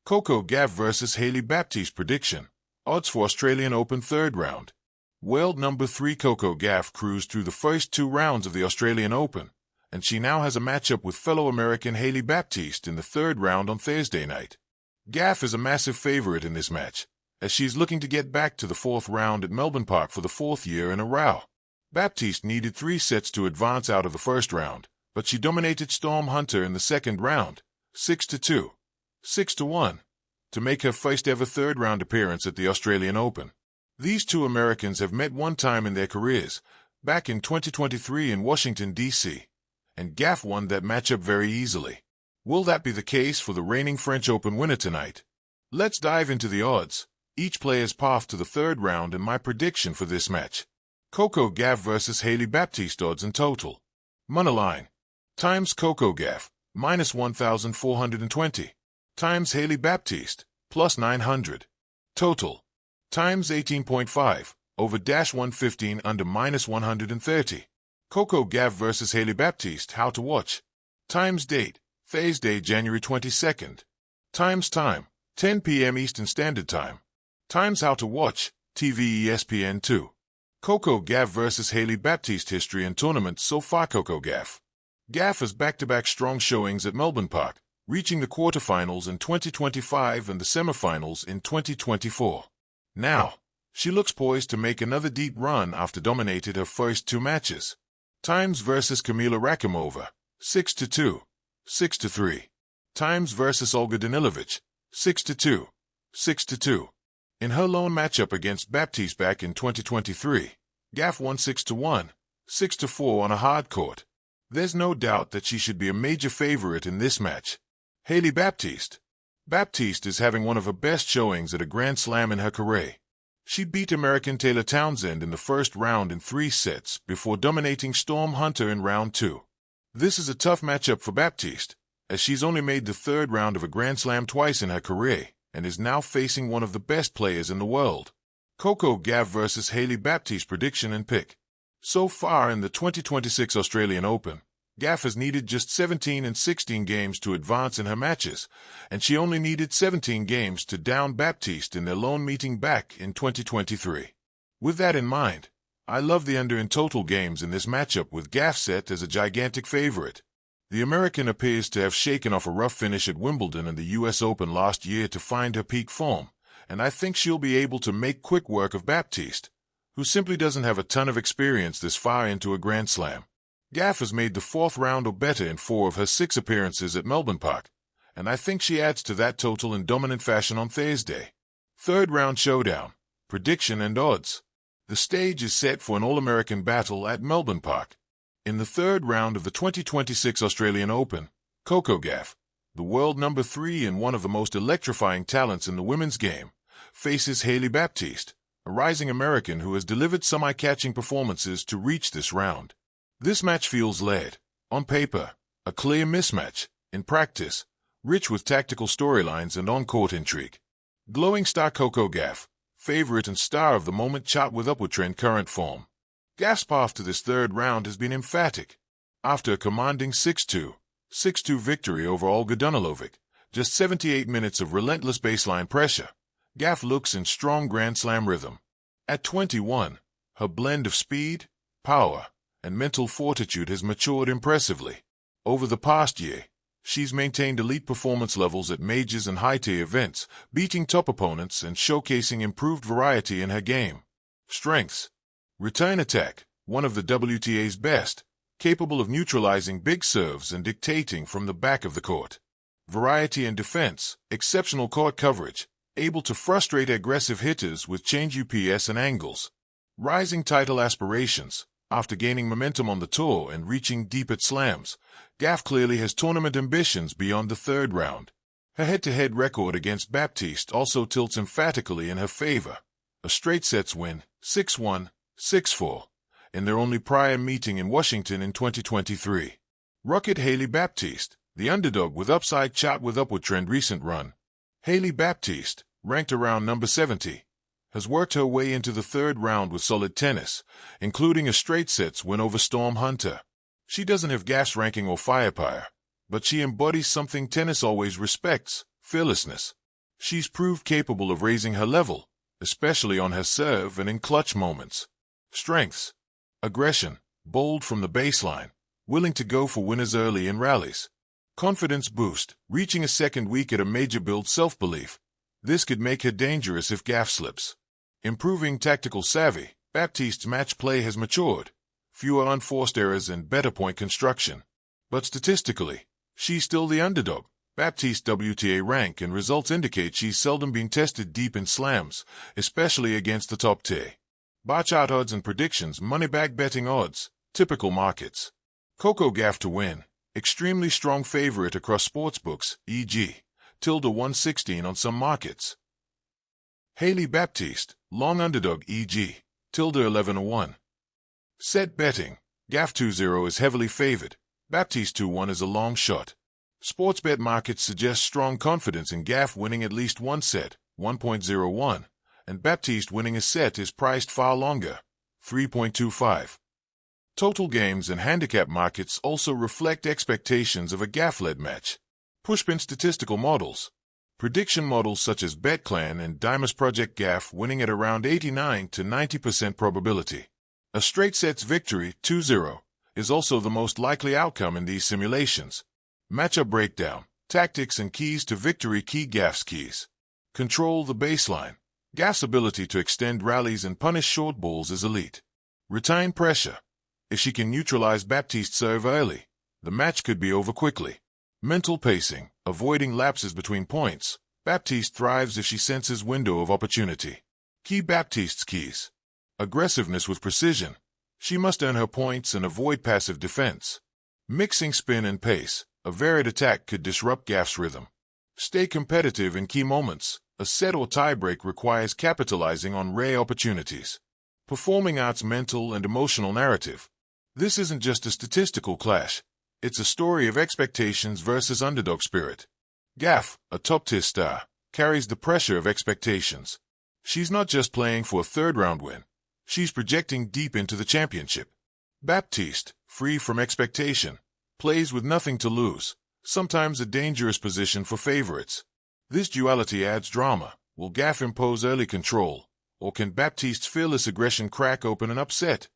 Coco Gauff vs. Hailey Baptiste prediction. Odds for Australian Open third round. World number 3 Coco Gauff cruised through the first 2 rounds of the Australian Open, and she now has a matchup with fellow American Hailey Baptiste in the third round on Thursday night. Gauff is a massive favorite in this match, as she's looking to get back to the 4th round at Melbourne Park for the 4th year in a row. Baptiste needed 3 sets to advance out of the first round, but she dominated Storm Hunter in the second round, 6-2, 6-1, to make her first ever third-round appearance at the Australian Open. These 2 Americans have met one time in their careers, back in 2023 in Washington, D.C., and Gauff won that matchup very easily. Will that be the case for the reigning French Open winner tonight? Let's dive into the odds, each player's path to the third round, and my prediction for this match. Coco Gauff vs. Hailey Baptiste odds and total. Moneyline. Times Coco Gauff, minus 1,420. Times Hailey Baptiste, plus 900. Total. Times 18.5, over -115 under minus 130. Coco Gauff vs. Hailey Baptiste, how to watch. Times date, Thursday, January 22nd. Times time, 10 p.m. Eastern Standard Time. Times how to watch, TV ESPN2. Coco Gauff vs. Hailey Baptiste history and tournament so far. Coco Gauff. Gauff has back-to-back strong showings at Melbourne Park, reaching the quarterfinals in 2025 and the semifinals in 2024. Now, she looks poised to make another deep run after dominated her first 2 matches. Times vs. Kamila Rakimova, 6-2, 6-3. Times vs. Olga Danilovic, 6-2, 6-2. In her lone matchup against Baptiste back in 2023, Gauff won 6-1, 6-4 on a hard court. There's no doubt that she should be a major favorite in this match. Hailey Baptiste. Baptiste is having one of her best showings at a Grand Slam in her career. She beat American Taylor Townsend in the first round in 3 sets before dominating Storm Hunter in round 2. This is a tough matchup for Baptiste, as she's only made the third round of a Grand Slam twice in her career and is now facing one of the best players in the world. Coco Gauff vs. Hailey Baptiste prediction and pick. So far in the 2026 Australian Open, Gauff has needed just 17 and 16 games to advance in her matches, and she only needed 17 games to down Baptiste in their lone meeting back in 2023. With that in mind, I love the under in total games in this matchup with Gauff set as a gigantic favorite. The American appears to have shaken off a rough finish at Wimbledon and the US Open last year to find her peak form, and I think she'll be able to make quick work of Baptiste, who simply doesn't have a ton of experience this far into a Grand Slam. Gauff has made the 4th round or better in 4 of her 6 appearances at Melbourne Park, and I think she adds to that total in dominant fashion on Thursday. Third round showdown, prediction and odds. The stage is set for an all-American battle at Melbourne Park. In the third round of the 2026 Australian Open, Coco Gauff, the world number 3 and one of the most electrifying talents in the women's game, faces Hailey Baptiste, a rising American who has delivered some eye-catching performances to reach this round. This match feels led, on paper, a clear mismatch, in practice, rich with tactical storylines and on-court intrigue. Glowing star Coco Gauff, favorite and star of the moment, chart with upward trend current form. Gauff's path to this third round has been emphatic. After a commanding 6-2, 6-2 victory over Olga Danilovic, just 78 minutes of relentless baseline pressure, Gauff looks in strong Grand Slam rhythm. At 21, her blend of speed, power, and mental fortitude has matured impressively. Over the past year, she's maintained elite performance levels at majors and high-tier events, beating top opponents and showcasing improved variety in her game. Strengths. Return attack, one of the WTA's best, capable of neutralizing big serves and dictating from the back of the court. Variety and defense, exceptional court coverage, able to frustrate aggressive hitters with change UPS and angles. Rising title aspirations. After gaining momentum on the tour and reaching deep at slams, Gauff clearly has tournament ambitions beyond the third round. Her head-to-head record against Baptiste also tilts emphatically in her favor. A straight sets win, 6-1, 6-4, in their only prior meeting in Washington in 2023. Rocket Hailey Baptiste, the underdog with upside, chart with upward trend recent run. Hailey Baptiste, ranked around number 70, has worked her way into the third round with solid tennis, including a straight sets win over Storm Hunter. She doesn't have gas ranking or firepower, but she embodies something tennis always respects: fearlessness. She's proved capable of raising her level, especially on her serve and in clutch moments. Strengths: aggression, bold from the baseline, willing to go for winners early in rallies. Confidence boost, reaching a second week at a major builds self-belief. This could make her dangerous if Gauff slips. Improving tactical savvy, Baptiste's match play has matured. Fewer unforced errors and better point construction. But statistically, she's still the underdog. Baptiste's WTA rank and results indicate she's seldom been tested deep in slams, especially against the top tier. Bar chart odds and predictions, money-back betting odds, typical markets. Coco Gauff to win, extremely strong favorite across sportsbooks, e.g., ~116 on some markets. Hailey Baptiste, long underdog, e.g., ~11-1. Set betting, Gauff 2-0 is heavily favored, Baptiste 2-1 is a long shot. Sportsbet markets suggest strong confidence in Gauff winning at least one set, 1.01, and Baptiste winning a set is priced far longer, 3.25. Total games and handicap markets also reflect expectations of a Gauff-led match. Pushpin statistical models. Prediction models such as BetClan and Dimas project Gauff winning at around 89 to 90% probability. A straight sets victory, 2-0, is also the most likely outcome in these simulations. Matchup breakdown, tactics and keys to victory. Key Gauff's keys. Control the baseline. Gauff's ability to extend rallies and punish short balls is elite. Retain pressure. If she can neutralize Baptiste's serve early, the match could be over quickly. Mental pacing, avoiding lapses between points. Baptiste thrives if she senses window of opportunity. Key Baptiste's keys. Aggressiveness with precision. She must earn her points and avoid passive defense. Mixing spin and pace. A varied attack could disrupt Gauff's rhythm. Stay competitive in key moments. A set or tiebreak requires capitalizing on rare opportunities. Performing arts mental and emotional narrative. This isn't just a statistical clash. It's a story of expectations versus underdog spirit. Gauff, a top-tier star, carries the pressure of expectations. She's not just playing for a third-round win. She's projecting deep into the championship. Baptiste, free from expectation, plays with nothing to lose, sometimes a dangerous position for favorites. This duality adds drama. Will Gauff impose early control, or can Baptiste's fearless aggression crack open an upset?